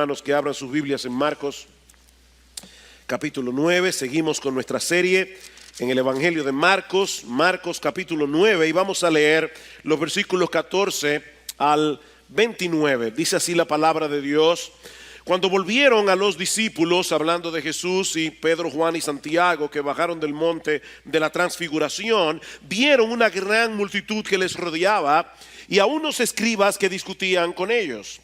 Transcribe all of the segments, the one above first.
hermanos, que abran sus Biblias en Marcos, capítulo 9. Seguimos con nuestra serie en el Evangelio de Marcos, Marcos capítulo 9, y vamos a leer los versículos 14 al 29. Dice así la palabra de Dios: cuando volvieron a los discípulos, hablando de Jesús y Pedro, Juan y Santiago, que bajaron del monte de la transfiguración, vieron una gran multitud que les rodeaba y a unos escribas que discutían con ellos.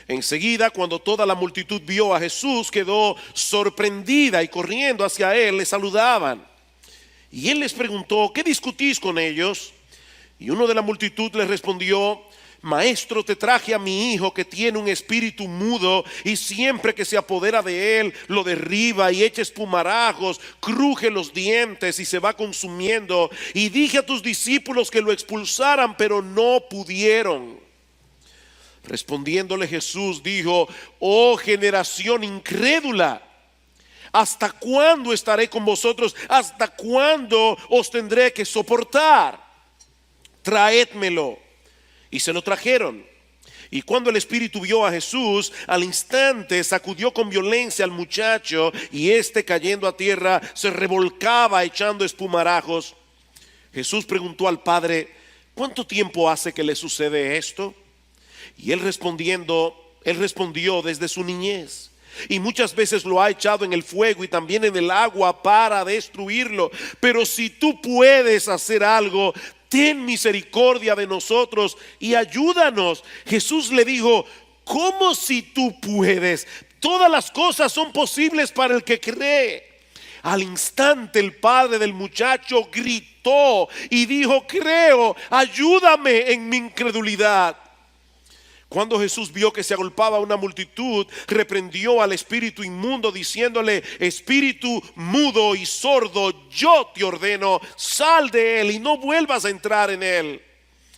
Enseguida, cuando toda la multitud vio a Jesús, quedó sorprendida y corriendo hacia él le saludaban. Y él les preguntó: ¿qué discutís con ellos? Y uno de la multitud les respondió: Maestro, te traje a mi hijo que tiene un espíritu mudo y siempre que se apodera de él lo derriba y echa espumarajos, cruje los dientes y se va consumiendo. Y dije a tus discípulos que lo expulsaran, pero no pudieron. Respondiéndole Jesús dijo: oh generación incrédula, ¿hasta cuándo estaré con vosotros? ¿Hasta cuándo os tendré que soportar? Traédmelo. Y se lo trajeron. Y cuando el espíritu vio a Jesús, al instante sacudió con violencia al muchacho, y éste, cayendo a tierra, se revolcaba echando espumarajos. Jesús preguntó al padre: ¿cuánto tiempo hace que le sucede esto? Y él respondió: desde su niñez. Y muchas veces lo ha echado en el fuego y también en el agua para destruirlo. Pero si tú puedes hacer algo, ten misericordia de nosotros y ayúdanos. Jesús le dijo: ¿cómo si tú puedes? Todas las cosas son posibles para el que cree. Al instante el padre del muchacho gritó y dijo: creo, ayúdame en mi incredulidad. Cuando Jesús vio que se agolpaba una multitud, reprendió al espíritu inmundo diciéndole: espíritu mudo y sordo, yo te ordeno, sal de él y no vuelvas a entrar en él.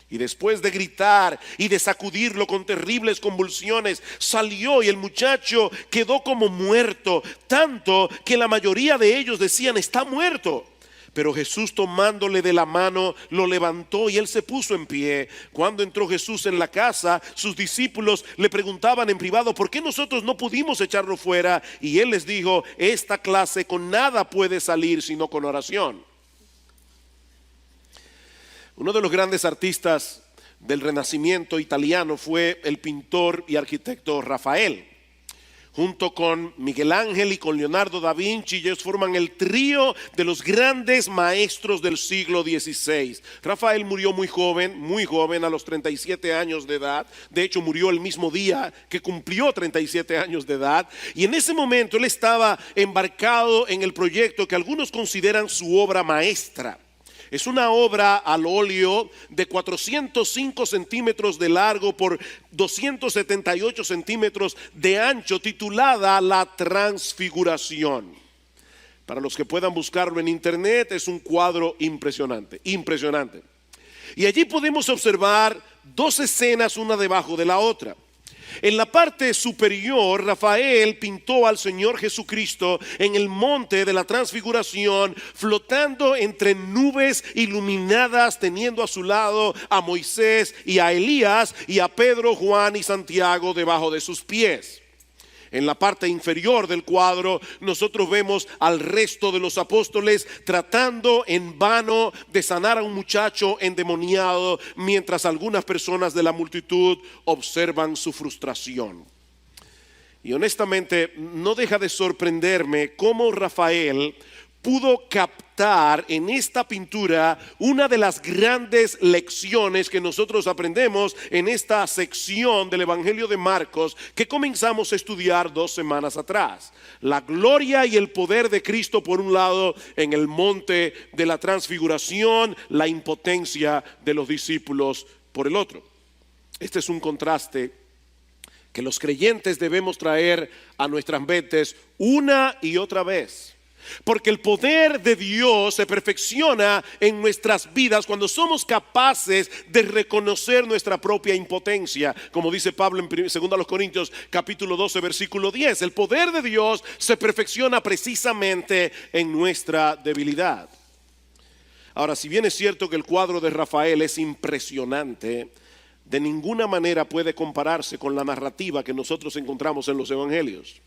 Y después de gritar y de sacudirlo con terribles convulsiones, salió y el muchacho quedó como muerto, tanto que la mayoría de ellos decían: está muerto. Pero Jesús, tomándole de la mano, lo levantó y él se puso en pie. Cuando entró Jesús en la casa, sus discípulos le preguntaban en privado: ¿por qué nosotros no pudimos echarlo fuera? Y él les dijo: esta clase con nada puede salir sino con oración. Uno de los grandes artistas del Renacimiento italiano fue el pintor y arquitecto Rafael. Junto con Miguel Ángel y con Leonardo da Vinci, ellos forman el trío de los grandes maestros del siglo XVI. Rafael murió muy joven, a los 37 años de edad. De hecho, murió el mismo día que cumplió 37 años de edad. Y en ese momento él estaba embarcado en el proyecto que algunos consideran su obra maestra. Es una obra al óleo de 405 centímetros de largo por 278 centímetros de ancho, titulada La Transfiguración. Para los que puedan buscarlo en internet, es un cuadro impresionante. Y allí podemos observar dos escenas, una debajo de la otra. En la parte superior, Rafael pintó al Señor Jesucristo en el monte de la transfiguración, flotando entre nubes iluminadas, teniendo a su lado a Moisés y a Elías, y a Pedro, Juan y Santiago debajo de sus pies. En la parte inferior del cuadro nosotros vemos al resto de los apóstoles tratando en vano de sanar a un muchacho endemoniado, mientras algunas personas de la multitud observan su frustración. Y honestamente no deja de sorprenderme cómo Rafael pudo captar en esta pintura una de las grandes lecciones que nosotros aprendemos en esta sección del Evangelio de Marcos que comenzamos a estudiar 2 semanas atrás. La gloria y el poder de Cristo por un lado en el monte de la transfiguración, la impotencia de los discípulos por el otro. Este es un contraste que los creyentes debemos traer a nuestras mentes una y otra vez. Porque el poder de Dios se perfecciona en nuestras vidas cuando somos capaces de reconocer nuestra propia impotencia. Como dice Pablo en 2 Corintios capítulo 12 versículo 10. El poder de Dios se perfecciona precisamente en nuestra debilidad. Ahora, si bien es cierto que el cuadro de Rafael es impresionante, de ninguna manera puede compararse con la narrativa que nosotros encontramos en los evangelios.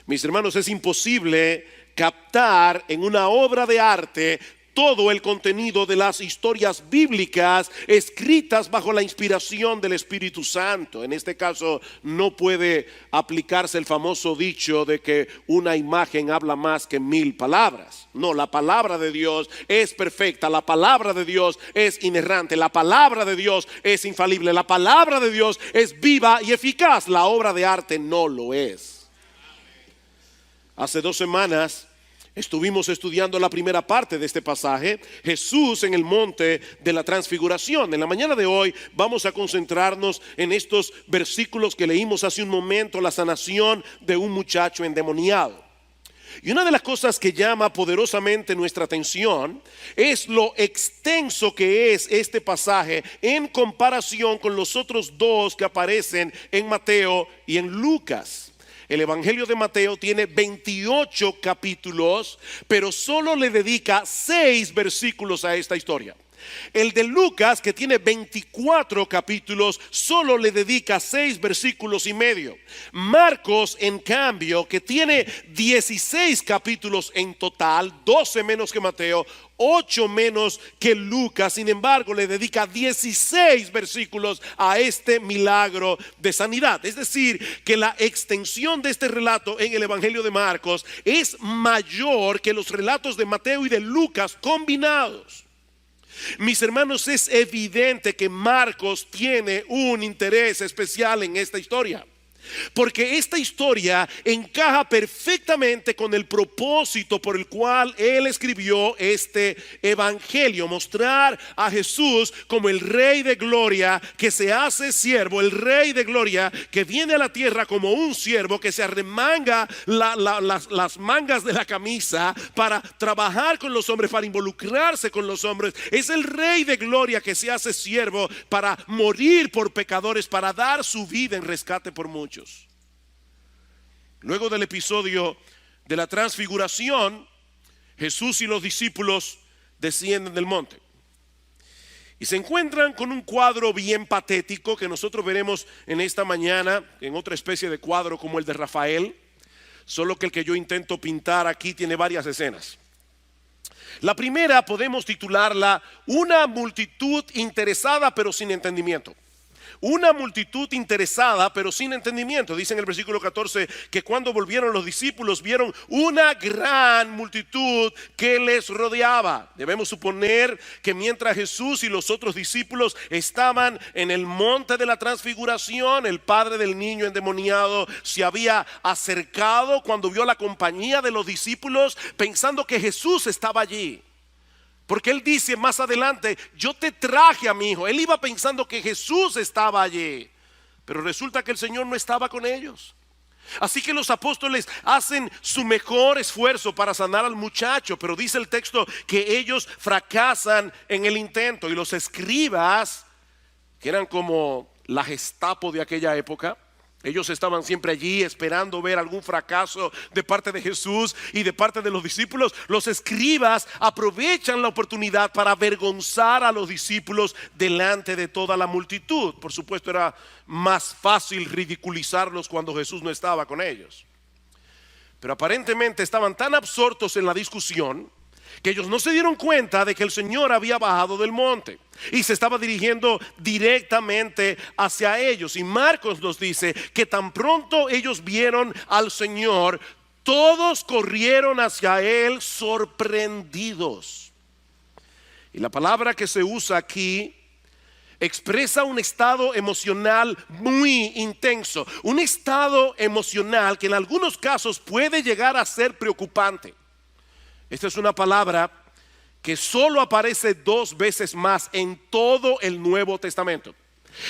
Mis hermanos, es imposible captar en una obra de arte todo el contenido de las historias bíblicas escritas bajo la inspiración del Espíritu Santo. En este caso no puede aplicarse el famoso dicho de que una imagen habla más que 1000 palabras. No, la palabra de Dios es perfecta, la palabra de Dios es inerrante, la palabra de Dios es infalible, la palabra de Dios es viva y eficaz. La obra de arte no lo es. Hace 2 semanas estuvimos estudiando la primera parte de este pasaje, Jesús en el monte de la transfiguración. En la mañana de hoy vamos a concentrarnos en estos versículos que leímos hace un momento, la sanación de un muchacho endemoniado. Y una de las cosas que llama poderosamente nuestra atención es lo extenso que es este pasaje en comparación con los otros 2 que aparecen en Mateo y en Lucas. El Evangelio de Mateo tiene 28 capítulos, pero solo le dedica 6 versículos a esta historia. El de Lucas, que tiene 24 capítulos, solo le dedica 6 versículos y medio. Marcos, en cambio, que tiene 16 capítulos en total, 12 menos que Mateo, 8 menos que Lucas, sin embargo le dedica 16 versículos a este milagro de sanidad. Es decir, que la extensión de este relato en el Evangelio de Marcos es mayor que los relatos de Mateo y de Lucas combinados. Mis hermanos, es evidente que Marcos tiene un interés especial en esta historia, porque esta historia encaja perfectamente con el propósito por el cual él escribió este evangelio: mostrar a Jesús como el Rey de Gloria que se hace siervo, el Rey de Gloria que viene a la tierra como un siervo, que se arremanga las mangas de la camisa para trabajar con los hombres, para involucrarse con los hombres. Es el Rey de Gloria que se hace siervo para morir por pecadores, para dar su vida en rescate por muchos. Luego del episodio de la transfiguración, Jesús y los discípulos descienden del monte y se encuentran con un cuadro bien patético que nosotros veremos en esta mañana, en otra especie de cuadro como el de Rafael, solo que el que yo intento pintar aquí tiene varias escenas. La primera podemos titularla una multitud interesada pero sin entendimiento. Una multitud interesada pero sin entendimiento. Dice en el versículo 14 que cuando volvieron los discípulos vieron una gran multitud que les rodeaba. Debemos suponer que mientras Jesús y los otros discípulos estaban en el monte de la transfiguración, el padre del niño endemoniado se había acercado cuando vio la compañía de los discípulos, pensando que Jesús estaba allí. Porque él dice más adelante: yo te traje a mi hijo. Él iba pensando que Jesús estaba allí, pero resulta que el Señor no estaba con ellos. Así que los apóstoles hacen su mejor esfuerzo para sanar al muchacho, pero dice el texto que ellos fracasan en el intento. Y los escribas, que eran como la Gestapo de aquella época, ellos estaban siempre allí esperando ver algún fracaso de parte de Jesús y de parte de los discípulos. Los escribas aprovechan la oportunidad para avergonzar a los discípulos delante de toda la multitud. Por supuesto, era más fácil ridiculizarlos cuando Jesús no estaba con ellos. Pero aparentemente estaban tan absortos en la discusión que ellos no se dieron cuenta de que el Señor había bajado del monte y se estaba dirigiendo directamente hacia ellos. Y Marcos nos dice que tan pronto ellos vieron al Señor, todos corrieron hacia Él sorprendidos. Y la palabra que se usa aquí expresa un estado emocional muy intenso, un estado emocional que en algunos casos puede llegar a ser preocupante. Esta es una palabra que solo aparece 2 veces más en todo el Nuevo Testamento.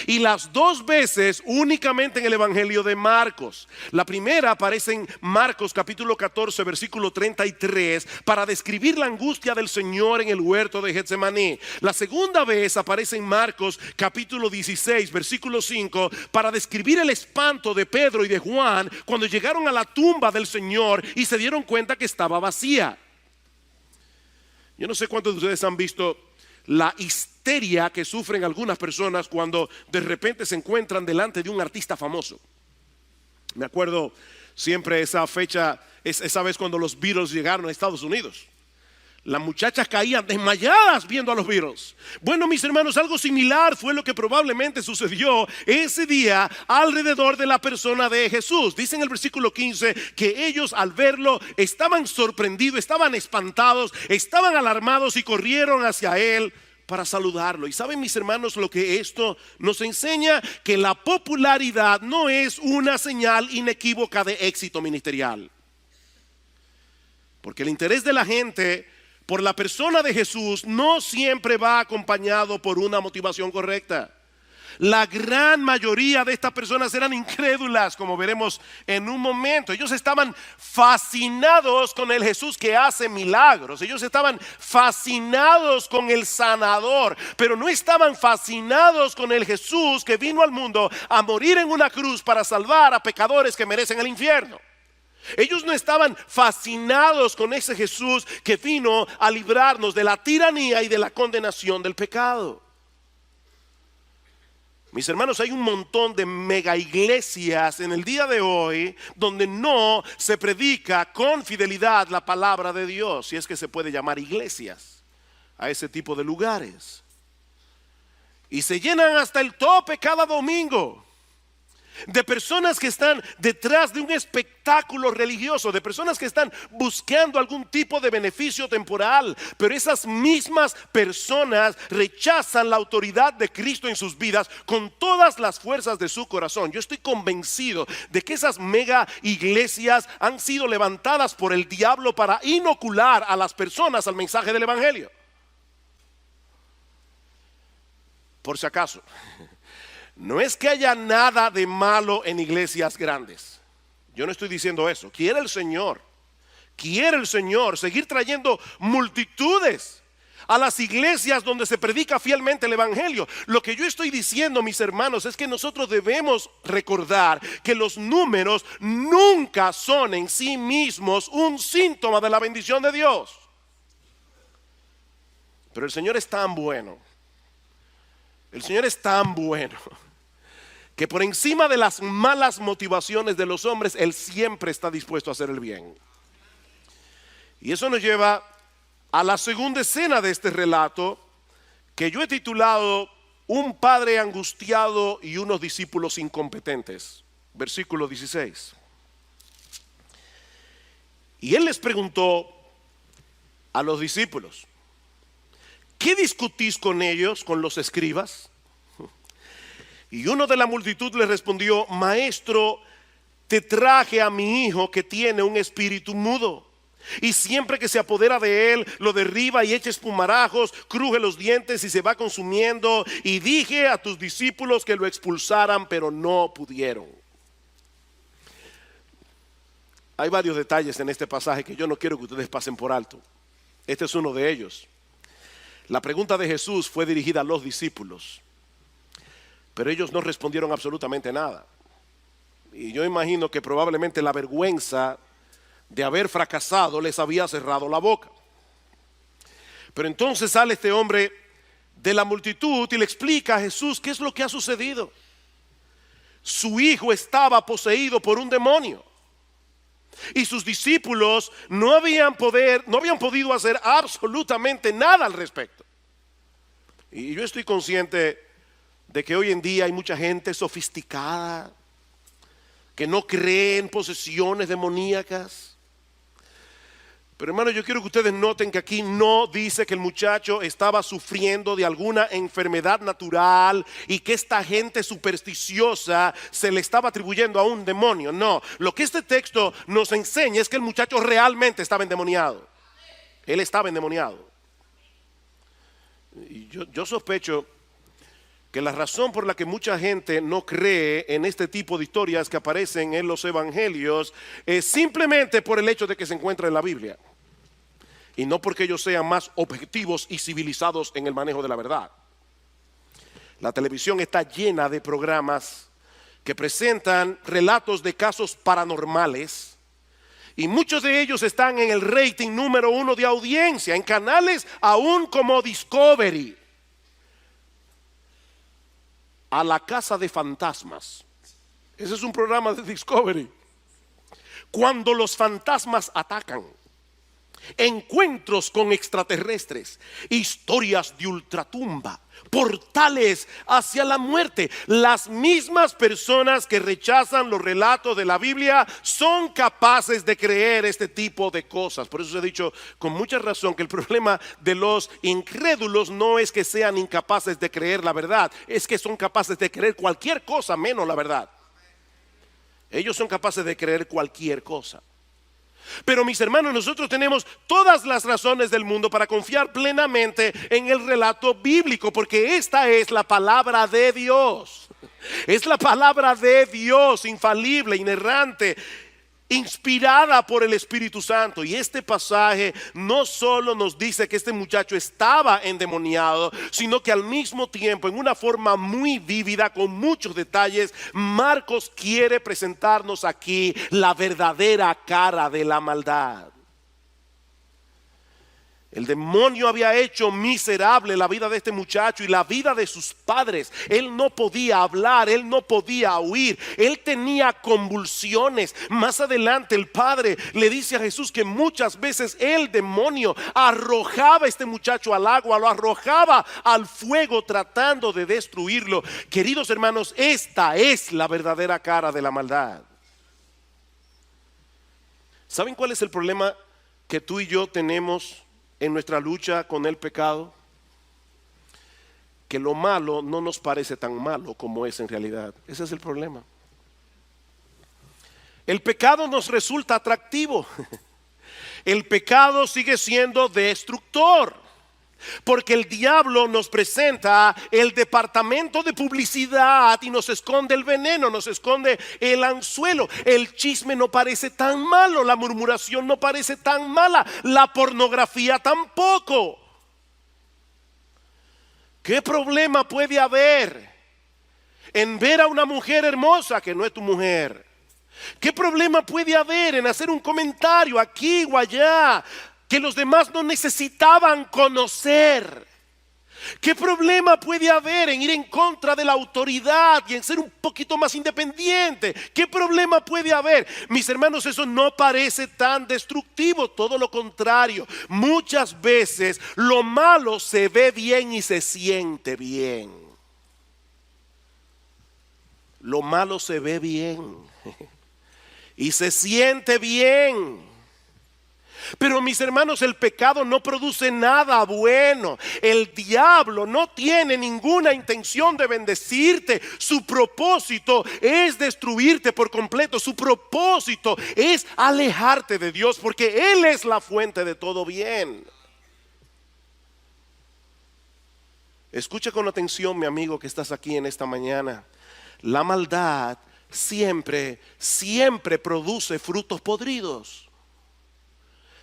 Y las 2 veces únicamente en el Evangelio de Marcos. La primera aparece en Marcos capítulo 14 versículo 33 para describir la angustia del Señor en el huerto de Getsemaní. La segunda vez aparece en Marcos capítulo 16 versículo 5 para describir el espanto de Pedro y de Juan cuando llegaron a la tumba del Señor y se dieron cuenta que estaba vacía. Yo no sé cuántos de ustedes han visto la historia histeria que sufren algunas personas cuando de repente se encuentran delante de un artista famoso. Me acuerdo siempre esa fecha, esa vez cuando los Beatles llegaron a Estados Unidos. Las muchachas caían desmayadas viendo a los Beatles. Bueno, mis hermanos, algo similar fue lo que probablemente sucedió ese día alrededor de la persona de Jesús. Dice en el versículo 15 que ellos al verlo estaban sorprendidos, estaban espantados, estaban alarmados y corrieron hacia él para saludarlo. Y saben, mis hermanos, lo que esto nos enseña: que la popularidad no es una señal inequívoca de éxito ministerial. Porque el interés de la gente por la persona de Jesús no siempre va acompañado por una motivación correcta. La gran mayoría de estas personas eran incrédulas, como veremos en un momento. Ellos estaban fascinados con el Jesús que hace milagros. Ellos estaban fascinados con el sanador, pero no estaban fascinados con el Jesús que vino al mundo a morir en una cruz para salvar a pecadores que merecen el infierno. Ellos no estaban fascinados con ese Jesús que vino a librarnos de la tiranía y de la condenación del pecado. Mis hermanos, hay un montón de mega iglesias en el día de hoy donde no se predica con fidelidad la palabra de Dios, si es que se puede llamar iglesias a ese tipo de lugares. Y se llenan hasta el tope cada domingo de personas que están detrás de un espectáculo religioso, de personas que están buscando algún tipo de beneficio temporal. Pero esas mismas personas rechazan la autoridad de Cristo en sus vidas con todas las fuerzas de su corazón. Yo estoy convencido de que esas mega iglesias han sido levantadas por el diablo para inocular a las personas al mensaje del evangelio. Por si acaso, no es que haya nada de malo en iglesias grandes. Yo no estoy diciendo eso. Quiere el Señor seguir trayendo multitudes a las iglesias donde se predica fielmente el evangelio. Lo que yo estoy diciendo, mis hermanos, es que nosotros debemos recordar que los números nunca son en sí mismos un síntoma de la bendición de Dios. Pero el Señor es tan bueno. El Señor es tan bueno que por encima de las malas motivaciones de los hombres, Él siempre está dispuesto a hacer el bien. Y eso nos lleva a la segunda escena de este relato, que yo he titulado Un padre angustiado y unos discípulos incompetentes. Versículo 16. Y Él les preguntó a los discípulos: ¿qué discutís con ellos, con los escribas? Y uno de la multitud le respondió: Maestro, te traje a mi hijo que tiene un espíritu mudo, y siempre que se apodera de él, lo derriba y echa espumarajos, cruje los dientes y se va consumiendo. Y dije a tus discípulos que lo expulsaran, pero no pudieron. Hay varios detalles en este pasaje que yo no quiero que ustedes pasen por alto. Este es uno de ellos. La pregunta de Jesús fue dirigida a los discípulos, pero ellos no respondieron absolutamente nada. Y yo imagino que probablemente la vergüenza de haber fracasado les había cerrado la boca. Pero entonces sale este hombre de la multitud y le explica a Jesús qué es lo que ha sucedido. Su hijo estaba poseído por un demonio, y sus discípulos no habían podido hacer absolutamente nada al respecto. Y yo estoy consciente de que hoy en día hay mucha gente sofisticada que no cree en posesiones demoníacas. Pero hermano, yo quiero que ustedes noten que aquí no dice que el muchacho estaba sufriendo de alguna enfermedad natural y que esta gente supersticiosa se le estaba atribuyendo a un demonio. No, lo que este texto nos enseña es que el muchacho realmente estaba endemoniado. Él estaba endemoniado. Y yo sospecho que la razón por la que mucha gente no cree en este tipo de historias que aparecen en los evangelios es simplemente por el hecho de que se encuentra en la Biblia, y no porque ellos sean más objetivos y civilizados en el manejo de la verdad. La televisión está llena de programas que presentan relatos de casos paranormales, y muchos de ellos están en el rating número 1 de audiencia, en canales aún como Discovery. a la casa de fantasmas. Ese es un programa de Discovery. Cuando los fantasmas atacan, encuentros con extraterrestres, historias de ultratumba, portales hacia la muerte. Las mismas personas que rechazan los relatos de la Biblia son capaces de creer este tipo de cosas. Por eso se ha dicho con mucha razón que el problema de los incrédulos no es que sean incapaces de creer la verdad, es que son capaces de creer cualquier cosa menos la verdad. Ellos son capaces de creer cualquier cosa. Pero mis hermanos, nosotros tenemos todas las razones del mundo para confiar plenamente en el relato bíblico, porque esta es la palabra de Dios. Es la palabra de Dios, infalible, inerrante, inspirada por el Espíritu Santo. Y este pasaje no solo nos dice que este muchacho estaba endemoniado, sino que al mismo tiempo, en una forma muy vívida, con muchos detalles, Marcos quiere presentarnos aquí la verdadera cara de la maldad. El demonio había hecho miserable la vida de este muchacho y la vida de sus padres. Él no podía hablar, él no podía huir, él tenía convulsiones. Más adelante el padre le dice a Jesús que muchas veces el demonio arrojaba a este muchacho al agua, lo arrojaba al fuego tratando de destruirlo. Queridos hermanos, esta es la verdadera cara de la maldad. ¿Saben cuál es el problema que tú y yo tenemos en nuestra lucha con el pecado? Que lo malo no nos parece tan malo como es en realidad. Ese es el problema. El pecado nos resulta atractivo. El pecado sigue siendo destructor, porque el diablo nos presenta el departamento de publicidad y nos esconde el veneno, nos esconde el anzuelo. El chisme no parece tan malo, la murmuración no parece tan mala, la pornografía tampoco. ¿Qué problema puede haber en ver a una mujer hermosa que no es tu mujer? ¿Qué problema puede haber en hacer un comentario aquí o allá que los demás no necesitaban conocer? ¿Qué problema puede haber en ir en contra de la autoridad y en ser un poquito más independiente? ¿Qué problema puede haber? Mis hermanos, eso no parece tan destructivo, todo lo contrario. Muchas veces lo malo se ve bien y se siente bien. Lo malo se ve bien y se siente bien. Pero mis hermanos, el pecado no produce nada bueno. El diablo no tiene ninguna intención de bendecirte. Su propósito es destruirte por completo. Su propósito es alejarte de Dios, porque Él es la fuente de todo bien. Escucha con atención, mi amigo que estás aquí en esta mañana. La maldad siempre produce frutos podridos.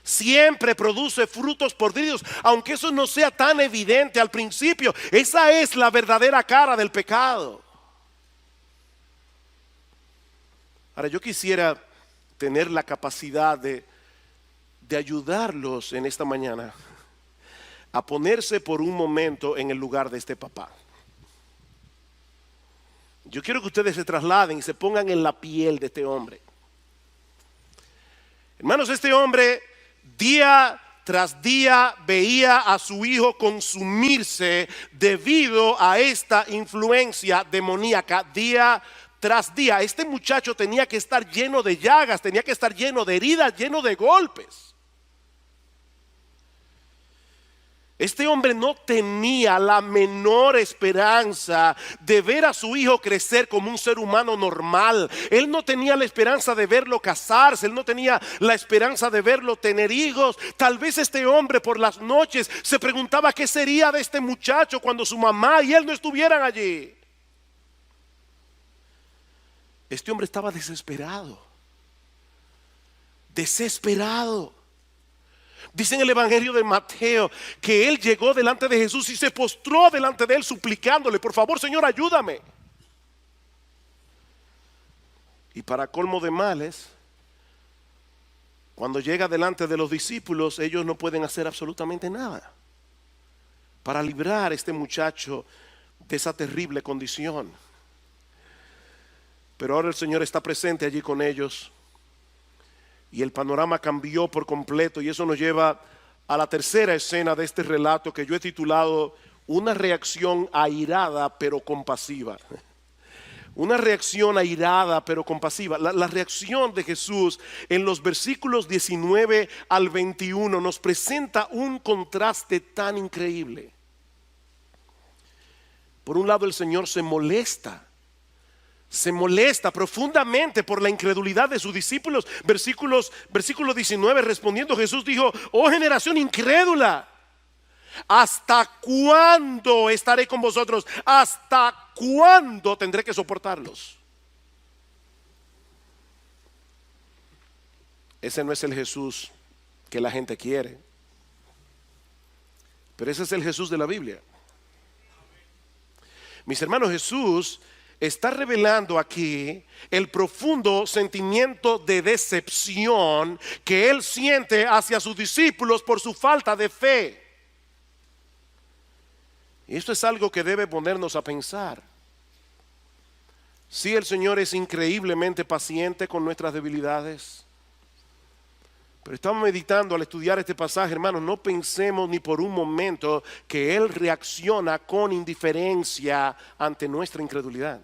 Siempre produce frutos podridos, aunque eso no sea tan evidente al principio. Esa es la verdadera cara del pecado. Ahora, yo quisiera tener la capacidad de ayudarlos en esta mañana a ponerse por un momento en el lugar de este papá. Yo quiero que ustedes se trasladen y se pongan en la piel de este hombre. Hermanos, este hombre día tras día veía a su hijo consumirse debido a esta influencia demoníaca. Día tras día, este muchacho tenía que estar lleno de llagas, tenía que estar lleno de heridas, lleno de golpes. Este hombre no tenía la menor esperanza de ver a su hijo crecer como un ser humano normal. Él no tenía la esperanza de verlo casarse. Él no tenía la esperanza de verlo tener hijos. Tal vez este hombre por las noches se preguntaba qué sería de este muchacho cuando su mamá y él no estuvieran allí. Este hombre estaba desesperado. Desesperado. Dice en el Evangelio de Mateo que él llegó delante de Jesús y se postró delante de él suplicándole: por favor, Señor, ayúdame. Y para colmo de males, cuando llega delante de los discípulos, ellos no pueden hacer absolutamente nada para librar a este muchacho de esa terrible condición. Pero ahora el Señor está presente allí con ellos y el panorama cambió por completo, y eso nos lleva a la tercera escena de este relato que yo he titulado Una reacción airada pero compasiva. Una reacción airada pero compasiva. La reacción de Jesús en los versículos 19 al 21 nos presenta un contraste tan increíble. Por un lado, el Señor se molesta profundamente por la incredulidad de sus discípulos. Versículo 19, respondiendo Jesús dijo: oh generación incrédula, ¿hasta cuándo estaré con vosotros? ¿Hasta cuándo tendré que soportarlos? Ese no es el Jesús que la gente quiere, pero ese es el Jesús de la Biblia. Mis hermanos, Jesús está revelando aquí el profundo sentimiento de decepción que Él siente hacia sus discípulos por su falta de fe. Y esto es algo que debe ponernos a pensar. Sí, el Señor es increíblemente paciente con nuestras debilidades, pero estamos meditando al estudiar este pasaje, hermanos, no pensemos ni por un momento que Él reacciona con indiferencia ante nuestra incredulidad.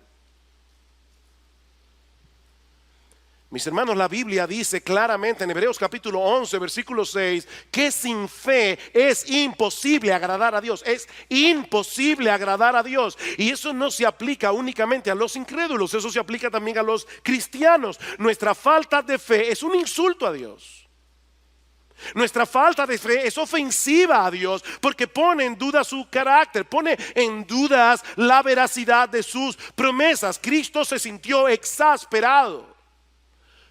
Mis hermanos, la Biblia dice claramente en Hebreos capítulo 11, versículo 6, que sin fe es imposible agradar a Dios. Es imposible agradar a Dios. Y eso no se aplica únicamente a los incrédulos, eso se aplica también a los cristianos. Nuestra falta de fe es un insulto a Dios. Nuestra falta de fe es ofensiva a Dios porque pone en duda su carácter, pone en dudas la veracidad de sus promesas. Cristo se sintió exasperado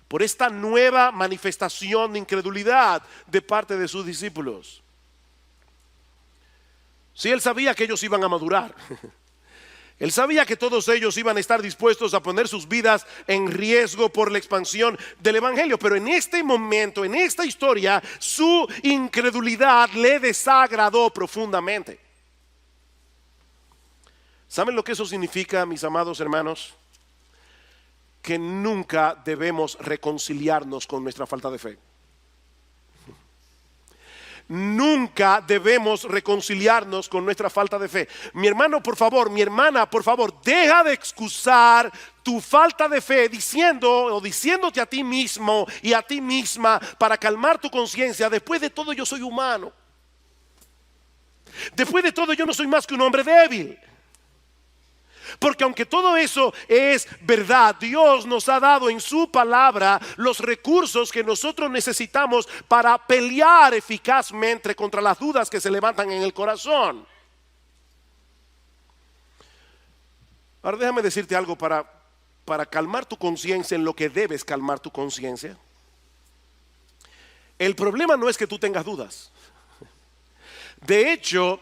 por esta nueva manifestación de incredulidad de parte de sus discípulos. Sí, Él sabía que ellos iban a madurar. Él sabía que todos ellos iban a estar dispuestos a poner sus vidas en riesgo por la expansión del Evangelio. Pero en este momento, en esta historia, su incredulidad le desagradó profundamente. ¿Saben lo que eso significa, mis amados hermanos? Que nunca debemos reconciliarnos con nuestra falta de fe. Nunca debemos reconciliarnos con nuestra falta de fe. Mi hermano, por favor, mi hermana, por favor, deja de excusar tu falta de fe diciéndote a ti mismo y a ti misma para calmar tu conciencia. Después de todo, yo soy humano. Después de todo, yo no soy más que un hombre débil. Porque aunque todo eso es verdad, Dios nos ha dado en su palabra los recursos que nosotros necesitamos para pelear eficazmente contra las dudas que se levantan en el corazón. Ahora déjame decirte algo para calmar tu conciencia en lo que debes calmar tu conciencia. El problema no es que tú tengas dudas. De hecho,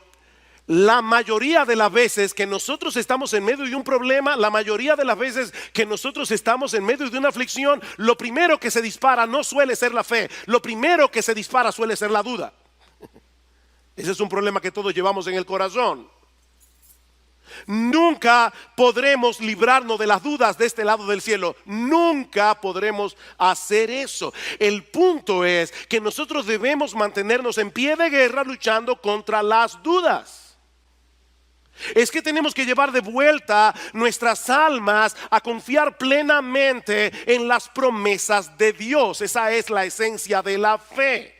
la mayoría de las veces que nosotros estamos en medio de un problema, la mayoría de las veces que nosotros estamos en medio de una aflicción, lo primero que se dispara no suele ser la fe, lo primero que se dispara suele ser la duda. Ese es un problema que todos llevamos en el corazón. Nunca podremos librarnos de las dudas de este lado del cielo. Nunca podremos hacer eso. El punto es que nosotros debemos mantenernos en pie de guerra luchando contra las dudas. Es que tenemos que llevar de vuelta nuestras almas a confiar plenamente en las promesas de Dios. Esa es la esencia de la fe.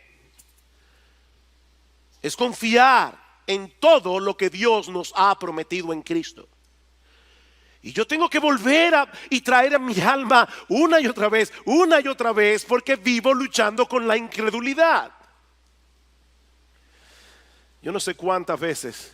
Es confiar en todo lo que Dios nos ha prometido en Cristo. Y yo tengo que volver y traer a mi alma una y otra vez, porque vivo luchando con la incredulidad. Yo no sé cuántas veces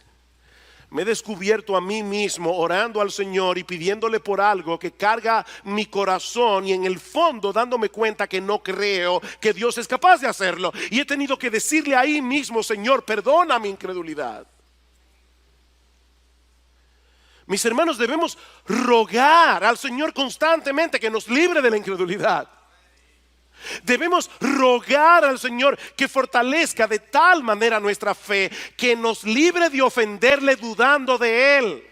me he descubierto a mí mismo orando al Señor y pidiéndole por algo que carga mi corazón, y en el fondo dándome cuenta que no creo que Dios es capaz de hacerlo. Y he tenido que decirle ahí mismo: Señor, perdona mi incredulidad. Mis hermanos, debemos rogar al Señor constantemente que nos libre de la incredulidad. Debemos rogar al Señor que fortalezca de tal manera nuestra fe que nos libre de ofenderle dudando de Él.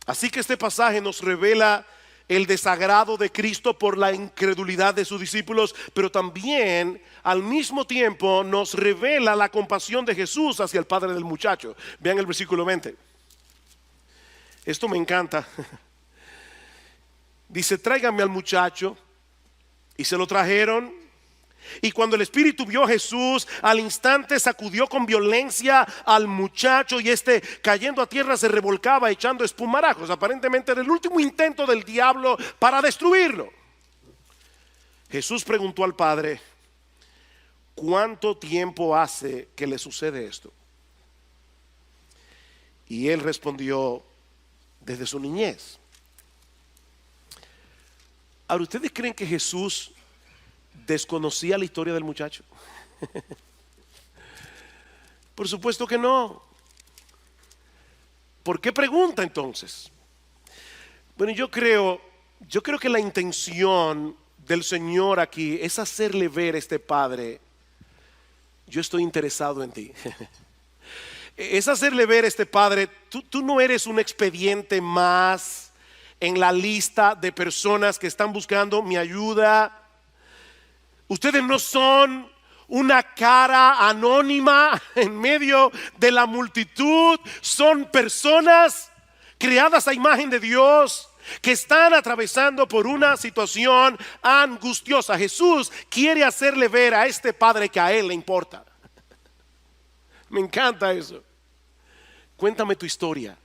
Así que este pasaje nos revela el desagrado de Cristo por la incredulidad de sus discípulos, pero también al mismo tiempo nos revela la compasión de Jesús hacia el padre del muchacho. Vean el versículo 20. Esto me encanta. Dice: tráiganme al muchacho. Y se lo trajeron. Y cuando el espíritu vio a Jesús, al instante sacudió con violencia al muchacho, y este, cayendo a tierra, se revolcaba echando espumarajos. Aparentemente era el último intento del diablo para destruirlo. Jesús preguntó al padre: ¿cuánto tiempo hace que le sucede esto? Y él respondió: desde su niñez. Ahora, ¿ustedes creen que Jesús desconocía la historia del muchacho? Por supuesto que no. ¿Por qué pregunta entonces? Bueno, yo creo que la intención del Señor aquí es hacerle ver a este padre: yo estoy interesado en ti. Es hacerle ver a este padre: tú no eres un expediente más en la lista de personas que están buscando mi ayuda. Ustedes no son una cara anónima en medio de la multitud. Son personas creadas a imagen de Dios, que están atravesando por una situación angustiosa. Jesús quiere hacerle ver a este padre que a él le importa. Me encanta eso. Cuéntame tu historia.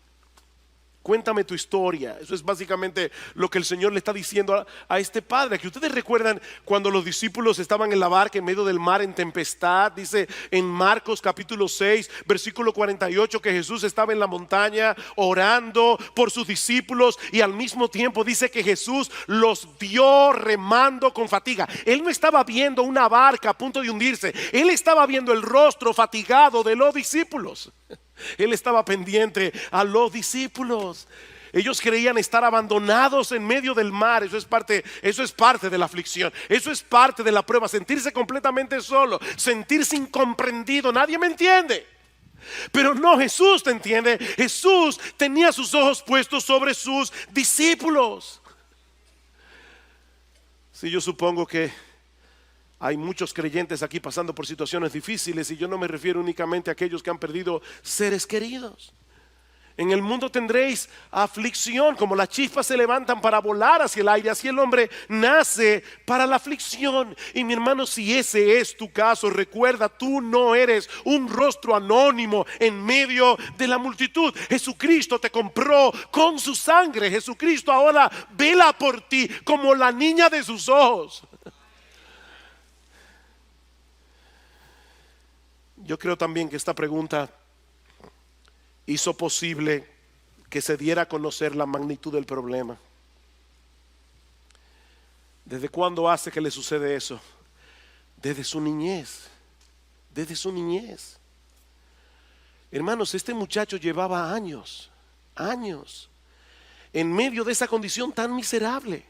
Cuéntame tu historia. Eso es básicamente lo que el Señor le está diciendo a este padre. Que ustedes recuerdan cuando los discípulos estaban en la barca en medio del mar en tempestad. Dice en Marcos capítulo 6 versículo 48 que Jesús estaba en la montaña orando por sus discípulos, y al mismo tiempo dice que Jesús los vio remando con fatiga. Él no estaba viendo una barca a punto de hundirse. Él estaba viendo el rostro fatigado de los discípulos. Él estaba pendiente a los discípulos. Ellos creían estar abandonados en medio del mar. Eso es parte de la aflicción. Eso es parte de la prueba. Sentirse completamente solo, sentirse incomprendido. Nadie me entiende. Pero no, Jesús te entiende. Jesús tenía sus ojos puestos sobre sus discípulos. Sí, yo supongo que hay muchos creyentes aquí pasando por situaciones difíciles, y yo no me refiero únicamente a aquellos que han perdido seres queridos. En el mundo tendréis aflicción, como las chispas se levantan para volar hacia el aire, así el hombre nace para la aflicción. Y mi hermano, si ese es tu caso, recuerda, tú no eres un rostro anónimo en medio de la multitud. Jesucristo te compró con su sangre. Jesucristo ahora vela por ti como la niña de sus ojos. Yo creo también que esta pregunta hizo posible que se diera a conocer la magnitud del problema. ¿Desde cuándo hace que le sucede eso? Desde su niñez. Desde su niñez. Hermanos, este muchacho llevaba años en medio de esa condición tan miserable.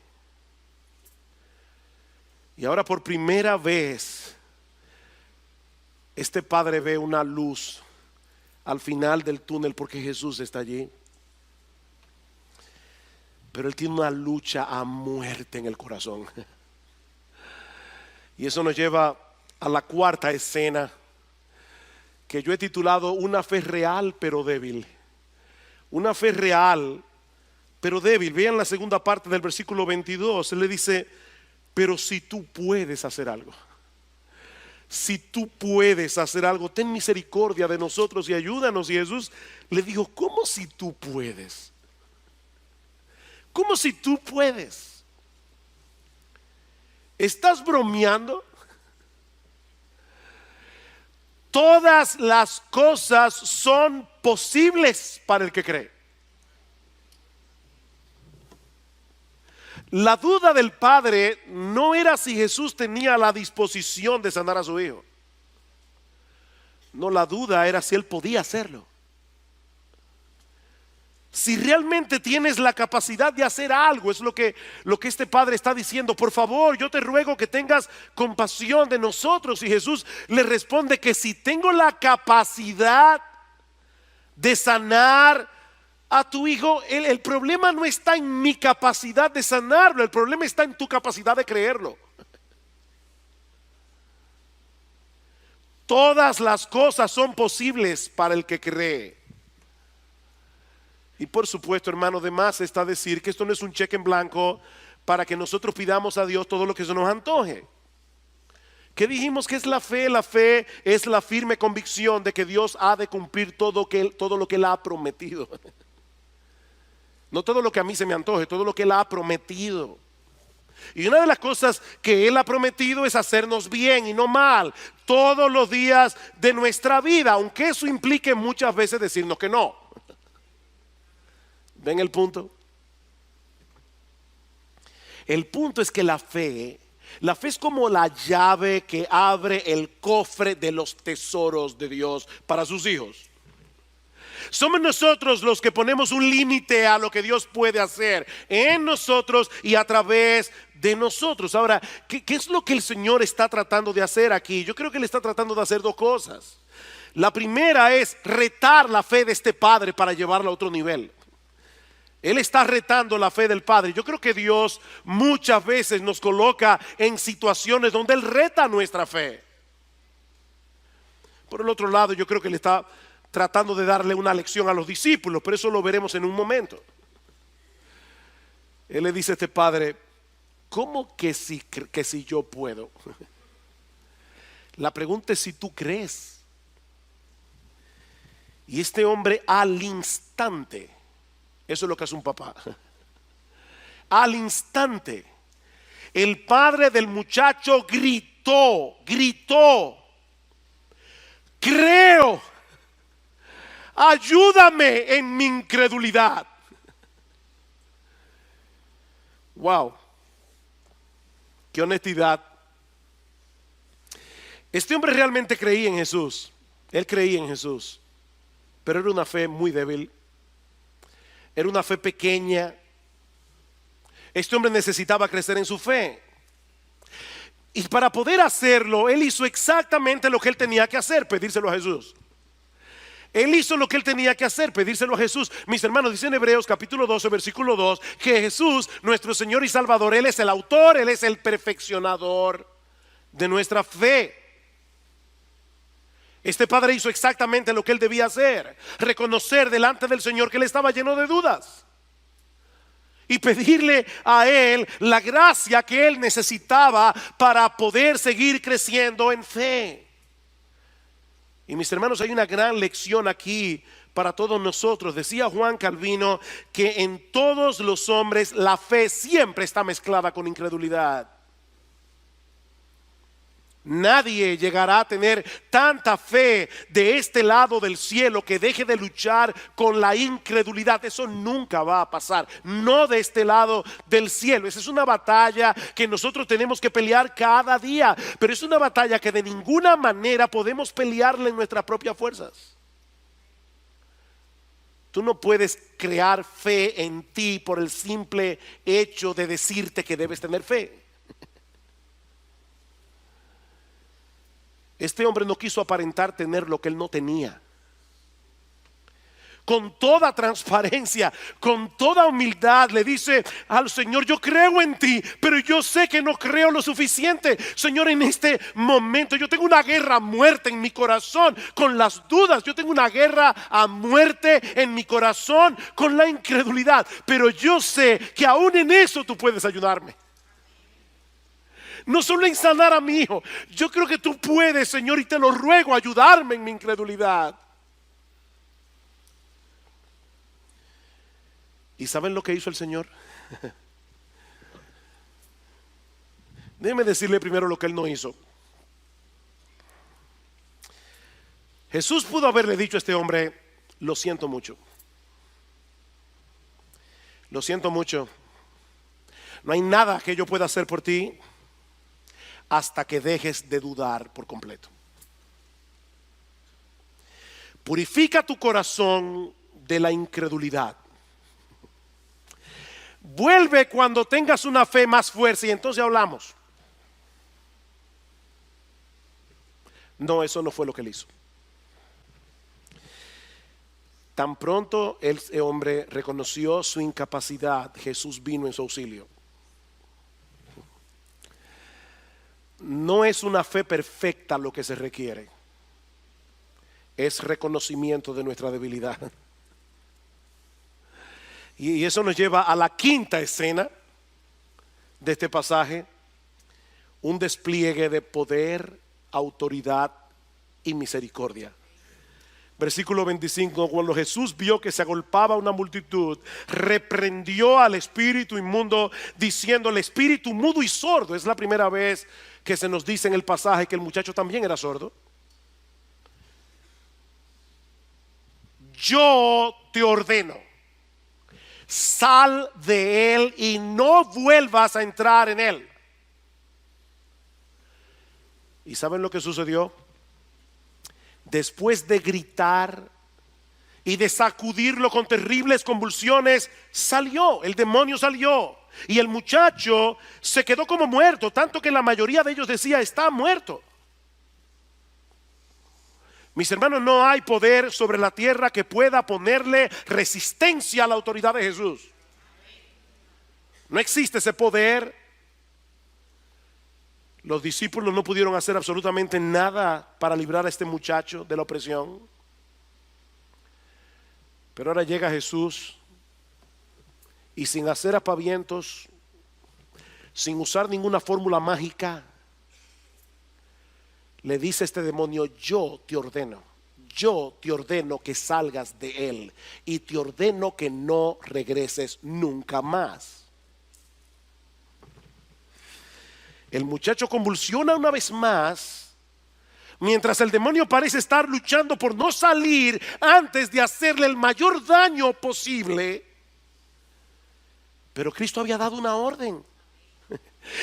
Y ahora por primera vez este padre ve una luz al final del túnel, porque Jesús está allí. Pero él tiene una lucha a muerte en el corazón. Y eso nos lleva a la cuarta escena, que yo he titulado Una fe real pero débil. Una fe real pero débil. Vean la segunda parte del versículo 22. Él le dice: pero si tú puedes hacer algo. Si tú puedes hacer algo, ten misericordia de nosotros y ayúdanos. Y Jesús le dijo: ¿cómo si tú puedes? ¿Cómo si tú puedes? ¿Estás bromeando? Todas las cosas son posibles para el que cree. La duda del padre no era si Jesús tenía la disposición de sanar a su hijo. No, la duda era si él podía hacerlo. Si realmente tienes la capacidad de hacer algo, es lo que este padre está diciendo. Por favor, yo te ruego que tengas compasión de nosotros. Y Jesús le responde que si tengo la capacidad de sanar a tu hijo, el problema no está en mi capacidad de sanarlo, el problema está en tu capacidad de creerlo. Todas las cosas son posibles para el que cree. Y por supuesto, hermano, de más está decir que esto no es un cheque en blanco para que nosotros pidamos a Dios todo lo que se nos antoje. ¿Qué dijimos que es la fe? La fe es la firme convicción de que Dios ha de cumplir todo lo que Él ha prometido. No todo lo que a mí se me antoje, todo lo que Él ha prometido. Y una de las cosas que Él ha prometido es hacernos bien y no mal todos los días de nuestra vida, aunque eso implique muchas veces decirnos que no. ¿Ven el punto? El punto es que la fe es como la llave que abre el cofre de los tesoros de Dios para sus hijos. Somos nosotros los que ponemos un límite a lo que Dios puede hacer en nosotros y a través de nosotros. Ahora, ¿qué es lo que el Señor está tratando de hacer aquí? Yo creo que Él está tratando de hacer dos cosas. La primera es retar la fe de este padre para llevarla a otro nivel. Él está retando la fe del Padre. Yo creo que Dios muchas veces nos coloca en situaciones donde Él reta nuestra fe. Por el otro lado, yo creo que Él está tratando de darle una lección a los discípulos, pero eso lo veremos en un momento. Él le dice a este padre: ¿cómo que si yo puedo? La pregunta es si tú crees. Y este hombre al instante, eso es lo que hace un papá, al instante, el padre del muchacho gritó: creo, ayúdame en mi incredulidad. Wow, qué honestidad. Este hombre realmente creía en Jesús. Él creía en Jesús, pero era una fe muy débil. Era una fe pequeña. Este hombre necesitaba crecer en su fe. Y para poder hacerlo, él hizo exactamente lo que él tenía que hacer: pedírselo a Jesús. Él hizo lo que él tenía que hacer: pedírselo a Jesús. Mis hermanos, dice en Hebreos capítulo 12, versículo 2, que Jesús, nuestro Señor y Salvador, Él es el autor, Él es el perfeccionador de nuestra fe. Este padre hizo exactamente lo que él debía hacer: reconocer delante del Señor que él estaba lleno de dudas y pedirle a Él la gracia que él necesitaba para poder seguir creciendo en fe. Y mis hermanos, hay una gran lección aquí para todos nosotros. Decía Juan Calvino que en todos los hombres la fe siempre está mezclada con incredulidad. Nadie llegará a tener tanta fe de este lado del cielo que deje de luchar con la incredulidad. Eso nunca va a pasar, no de este lado del cielo. Esa es una batalla que nosotros tenemos que pelear cada día, pero es una batalla que de ninguna manera podemos pelearla en nuestras propias fuerzas. Tú no puedes crear fe en ti por el simple hecho de decirte que debes tener fe. Este hombre no quiso aparentar tener lo que él no tenía. Con toda transparencia, con toda humildad, le dice al Señor: yo creo en ti, pero yo sé que no creo lo suficiente. Señor, en este momento yo tengo una guerra a muerte en mi corazón con las dudas. Yo tengo una guerra a muerte en mi corazón con la incredulidad. Pero yo sé que aún en eso tú puedes ayudarme. No solo en sanar a mi hijo, yo creo que tú puedes, Señor, y te lo ruego, ayudarme en mi incredulidad. ¿Y saben lo que hizo el Señor? Déjeme decirle primero lo que él no hizo. Jesús pudo haberle dicho a este hombre: lo siento mucho. Lo siento mucho. No hay nada que yo pueda hacer por ti hasta que dejes de dudar por completo. Purifica tu corazón de la incredulidad. Vuelve cuando tengas una fe más fuerte y entonces hablamos. No, eso no fue lo que él hizo. Tan pronto ese hombre reconoció su incapacidad, Jesús vino en su auxilio. No es una fe perfecta lo que se requiere, es reconocimiento de nuestra debilidad. Y eso nos lleva a la quinta escena de este pasaje, un despliegue de poder, autoridad y misericordia. Versículo 25, cuando Jesús vio que se agolpaba una multitud, reprendió al espíritu inmundo, diciendo: el espíritu mudo y sordo. Es la primera vez que se nos dice en el pasaje que el muchacho también era sordo. Yo te ordeno, sal de él y no vuelvas a entrar en él. ¿Y saben lo que sucedió? Después de gritar y de sacudirlo con terribles convulsiones, salió, el demonio salió. Y el muchacho se quedó como muerto, tanto que la mayoría de ellos decía: está muerto. Mis hermanos, no hay poder sobre la tierra que pueda ponerle resistencia a la autoridad de Jesús. No existe ese poder. Los discípulos no pudieron hacer absolutamente nada para librar a este muchacho de la opresión. Pero ahora llega Jesús y, sin hacer aspavientos, sin usar ninguna fórmula mágica, le dice a este demonio: yo te ordeno que salgas de él y te ordeno que no regreses nunca más. El muchacho convulsiona una vez más, mientras el demonio parece estar luchando por no salir antes de hacerle el mayor daño posible. Pero Cristo había dado una orden,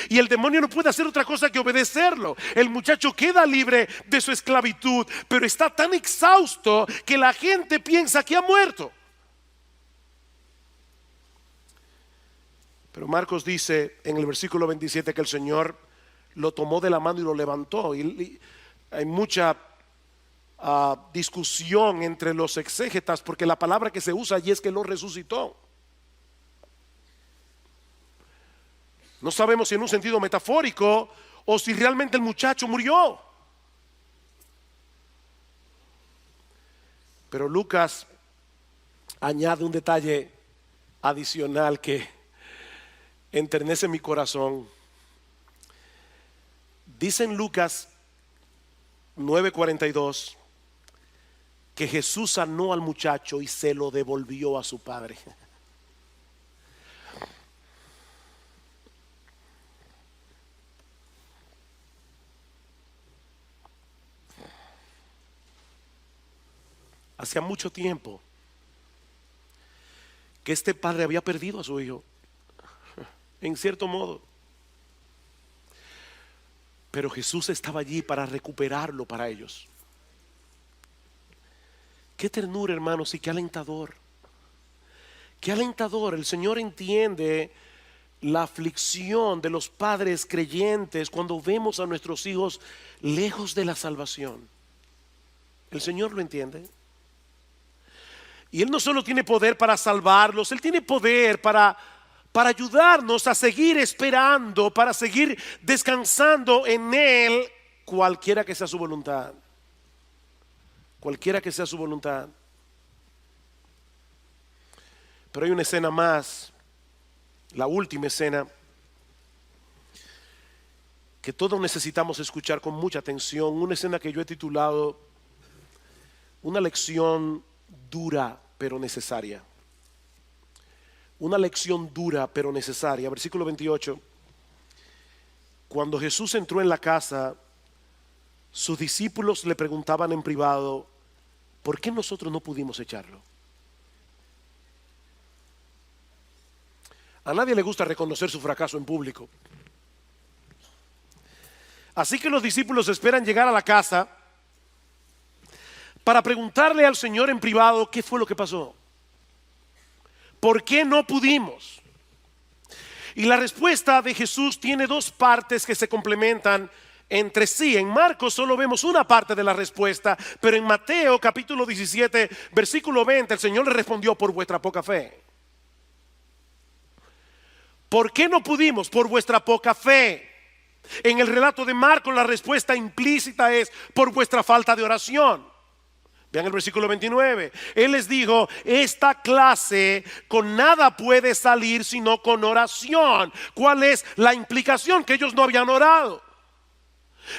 y el demonio no puede hacer otra cosa que obedecerlo. El muchacho queda libre de su esclavitud, pero está tan exhausto que la gente piensa que ha muerto. Pero Marcos dice en el versículo 27 que el Señor lo tomó de la mano y lo levantó. Y hay mucha discusión entre los exégetas, porque la palabra que se usa allí es que lo resucitó. No sabemos si en un sentido metafórico o si realmente el muchacho murió. Pero Lucas añade un detalle adicional que enternece mi corazón. Dice en Lucas 9:42 que Jesús sanó al muchacho y se lo devolvió a su padre. Hacía mucho tiempo que este padre había perdido a su hijo, en cierto modo. Pero Jesús estaba allí para recuperarlo para ellos. Qué ternura, hermanos, y qué alentador. Qué alentador. El Señor entiende la aflicción de los padres creyentes cuando vemos a nuestros hijos lejos de la salvación. El Señor lo entiende. Y Él no solo tiene poder para salvarlos, Él tiene poder para ayudarnos a seguir esperando, para seguir descansando en Él, cualquiera que sea su voluntad. Cualquiera que sea su voluntad. Pero hay una escena más, la última escena, que todos necesitamos escuchar con mucha atención. Una escena que yo he titulado una lección dura pero necesaria. Una lección dura pero necesaria. Versículo 28. Cuando Jesús entró en la casa, sus discípulos le preguntaban en privado: ¿por qué nosotros no pudimos echarlo? A nadie le gusta reconocer su fracaso en público. Así que los discípulos esperan llegar a la casa para preguntarle al Señor en privado qué fue lo que pasó. ¿Por qué no pudimos? Y la respuesta de Jesús tiene dos partes que se complementan entre sí. En Marcos solo vemos una parte de la respuesta, pero en Mateo capítulo 17, versículo 20, el Señor le respondió: por vuestra poca fe. ¿Por qué no pudimos? Por vuestra poca fe. En el relato de Marcos la respuesta implícita es: por vuestra falta de oración. Vean el versículo 29. Él les dijo: esta clase con nada puede salir sino con oración. ¿Cuál es la implicación? Que ellos no habían orado.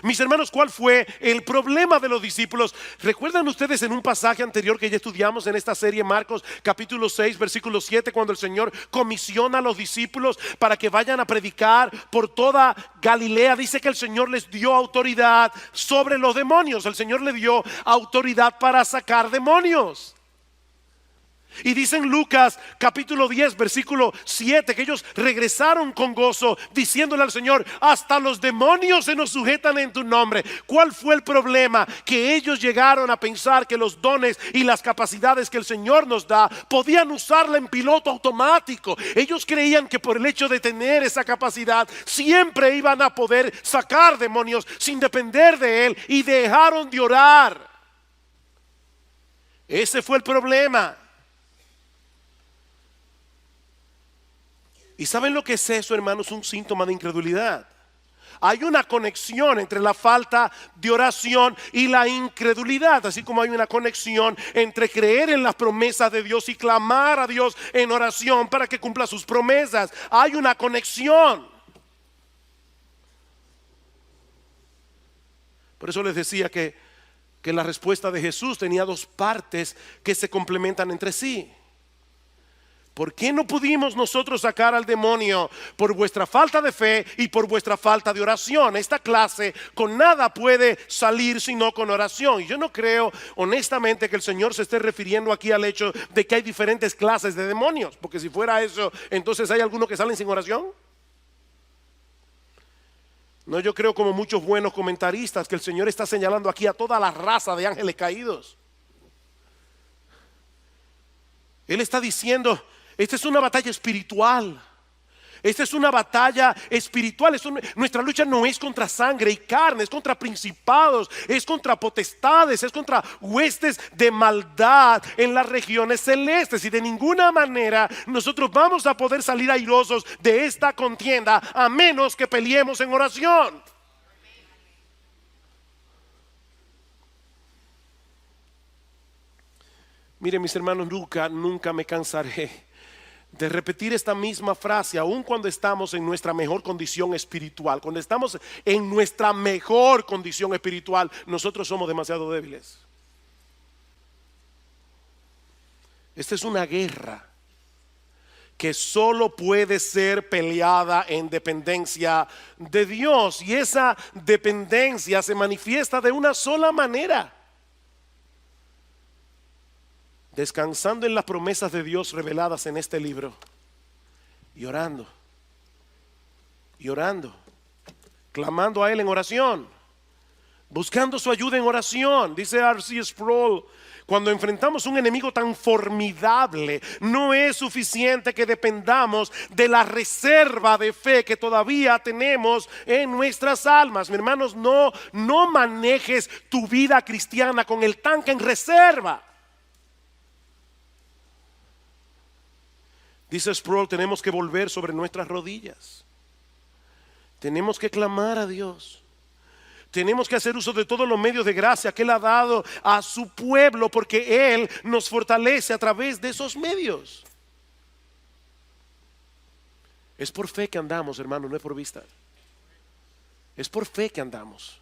Mis hermanos, ¿cuál fue el problema de los discípulos? ¿Recuerdan ustedes en un pasaje anterior que ya estudiamos en esta serie, Marcos capítulo 6 versículo 7, cuando el Señor comisiona a los discípulos para que vayan a predicar por toda Galilea? Dice que el Señor les dio autoridad sobre los demonios. El Señor le dio autoridad para sacar demonios. Y dice en Lucas capítulo 10 versículo 7 que ellos regresaron con gozo, diciéndole al Señor: hasta los demonios se nos sujetan en tu nombre. ¿Cuál fue el problema? Que ellos llegaron a pensar que los dones y las capacidades que el Señor nos da podían usarla en piloto automático. Ellos creían que por el hecho de tener esa capacidad siempre iban a poder sacar demonios sin depender de Él, y dejaron de orar. Ese fue el problema. ¿Y saben lo que es eso, hermanos? Un síntoma de incredulidad. Hay una conexión entre la falta de oración y la incredulidad, así como hay una conexión entre creer en las promesas de Dios y clamar a Dios en oración para que cumpla sus promesas. Hay una conexión. Por eso les decía que la respuesta de Jesús tenía dos partes que se complementan entre sí. ¿Por qué no pudimos nosotros sacar al demonio? Por vuestra falta de fe y por vuestra falta de oración. Esta clase con nada puede salir sino con oración. Y yo no creo honestamente que el Señor se esté refiriendo aquí al hecho de que hay diferentes clases de demonios, porque si fuera eso, entonces ¿hay algunos que salen sin oración? No, yo creo, como muchos buenos comentaristas, que el Señor está señalando aquí a toda la raza de ángeles caídos. Él está diciendo: esta es una batalla espiritual. Esta es una batalla espiritual. Nuestra lucha no es contra sangre y carne, es contra principados, es contra potestades, es contra huestes de maldad en las regiones celestes. Y de ninguna manera nosotros vamos a poder salir airosos de esta contienda a menos que peleemos en oración. Miren, mis hermanos, nunca me cansaré de repetir esta misma frase, aun cuando estamos en nuestra mejor condición espiritual. Cuando estamos en nuestra mejor condición espiritual, nosotros somos demasiado débiles. Esta es una guerra que solo puede ser peleada en dependencia de Dios, y esa dependencia se manifiesta de una sola manera: descansando en las promesas de Dios reveladas en este libro y orando, clamando a Él en oración, buscando su ayuda en oración. Dice R.C. Sproul: cuando enfrentamos un enemigo tan formidable, no es suficiente que dependamos de la reserva de fe que todavía tenemos en nuestras almas. Mis hermanos, no manejes tu vida cristiana con el tanque en reserva. Dice Sproul: tenemos que volver sobre nuestras rodillas. Tenemos que clamar a Dios. Tenemos que hacer uso de todos los medios de gracia que Él ha dado a su pueblo, porque Él nos fortalece a través de esos medios. Es por fe que andamos, hermano, no es por vista. Es por fe que andamos.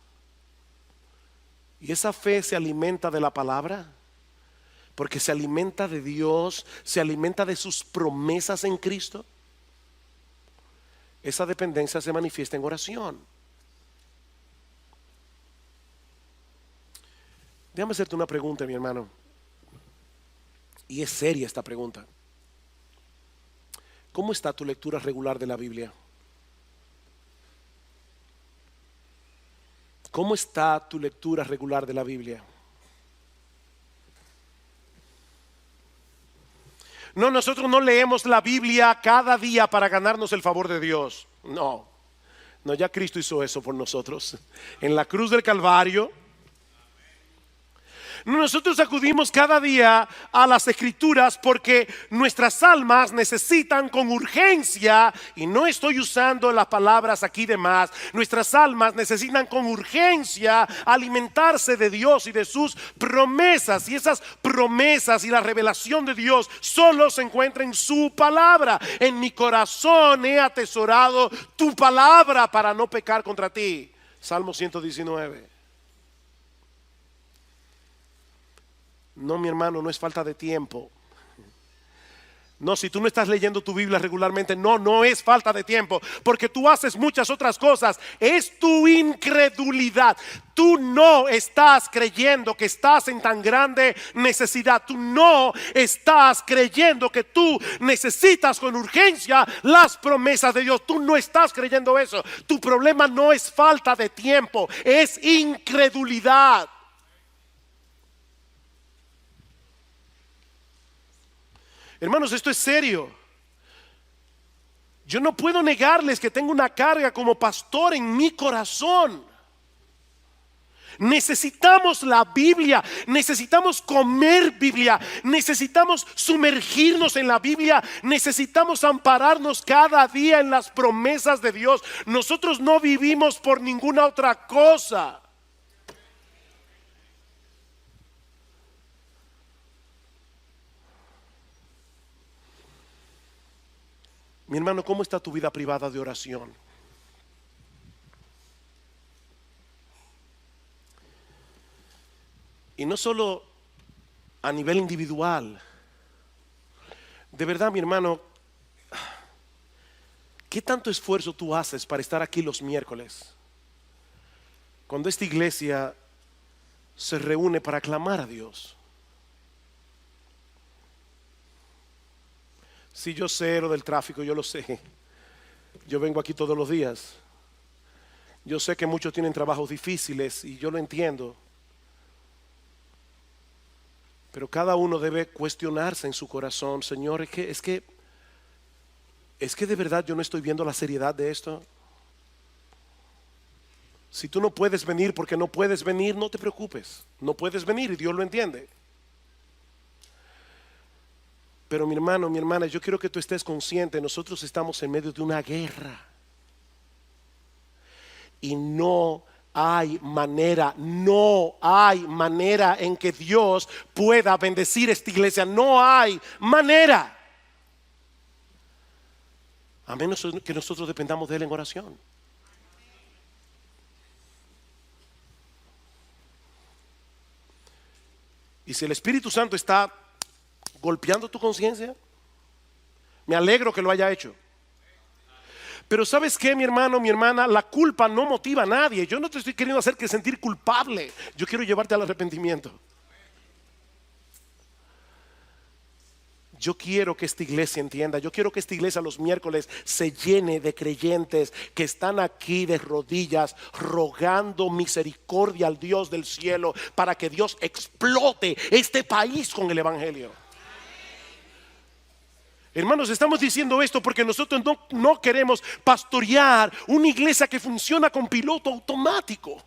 Y esa fe se alimenta de la palabra, porque se alimenta de Dios, se alimenta de sus promesas en Cristo. Esa dependencia se manifiesta en oración. Déjame hacerte una pregunta, mi hermano, y es seria esta pregunta. ¿Cómo está tu lectura regular de la Biblia? ¿Cómo está tu lectura regular de la Biblia? No, nosotros no leemos la Biblia cada día para ganarnos el favor de Dios. No, No, ya Cristo hizo eso por nosotros. En la cruz del Calvario. Nosotros acudimos cada día a las Escrituras porque nuestras almas necesitan con urgencia, y no estoy usando las palabras aquí de más, nuestras almas necesitan con urgencia alimentarse de Dios y de sus promesas. Y esas promesas y la revelación de Dios solo se encuentra en su palabra. En mi corazón he atesorado tu palabra para no pecar contra ti. Salmo 119. No, mi hermano, no es falta de tiempo. No, si tú no estás leyendo tu Biblia regularmente, no es falta de tiempo, porque tú haces muchas otras cosas. Es tu incredulidad. Tú no estás creyendo que estás en tan grande necesidad. Tú no estás creyendo que tú necesitas con urgencia las promesas de Dios. Tú no estás creyendo eso. Tu problema no es falta de tiempo, es incredulidad. Hermanos, esto es serio. Yo no puedo negarles que tengo una carga como pastor en mi corazón. Necesitamos la Biblia, necesitamos comer Biblia, necesitamos sumergirnos en la Biblia, necesitamos ampararnos cada día en las promesas de Dios. Nosotros no vivimos por ninguna otra cosa. Mi hermano, ¿cómo está tu vida privada de oración? Y no solo a nivel individual. De verdad, mi hermano, ¿qué tanto esfuerzo tú haces para estar aquí los miércoles? Cuando esta iglesia se reúne para clamar a Dios. Si yo sé lo del tráfico, yo lo sé. Yo vengo aquí todos los días. Yo sé que muchos tienen trabajos difíciles y yo lo entiendo. Pero cada uno debe cuestionarse en su corazón: Señor, es que de verdad yo no estoy viendo la seriedad de esto. Si tú no puedes venir porque no puedes venir, no te preocupes. No puedes venir y Dios lo entiende. Pero mi hermano, mi hermana, yo quiero que tú estés consciente. Nosotros estamos en medio de una guerra. Y no hay manera en que Dios pueda bendecir esta iglesia. No hay manera. A menos que nosotros dependamos de Él en oración. Y si el Espíritu Santo está golpeando tu conciencia, me alegro que lo haya hecho. Pero ¿sabes qué, mi hermano, mi hermana? La culpa no motiva a nadie. Yo no te estoy queriendo hacer que sentir culpable. Yo quiero llevarte al arrepentimiento. Yo quiero que esta iglesia entienda. Yo quiero que esta iglesia los miércoles se llene de creyentes que están aquí de rodillas rogando misericordia al Dios del cielo para que Dios explote este país con el evangelio. Hermanos, estamos diciendo esto porque nosotros no queremos pastorear una iglesia que funciona con piloto automático.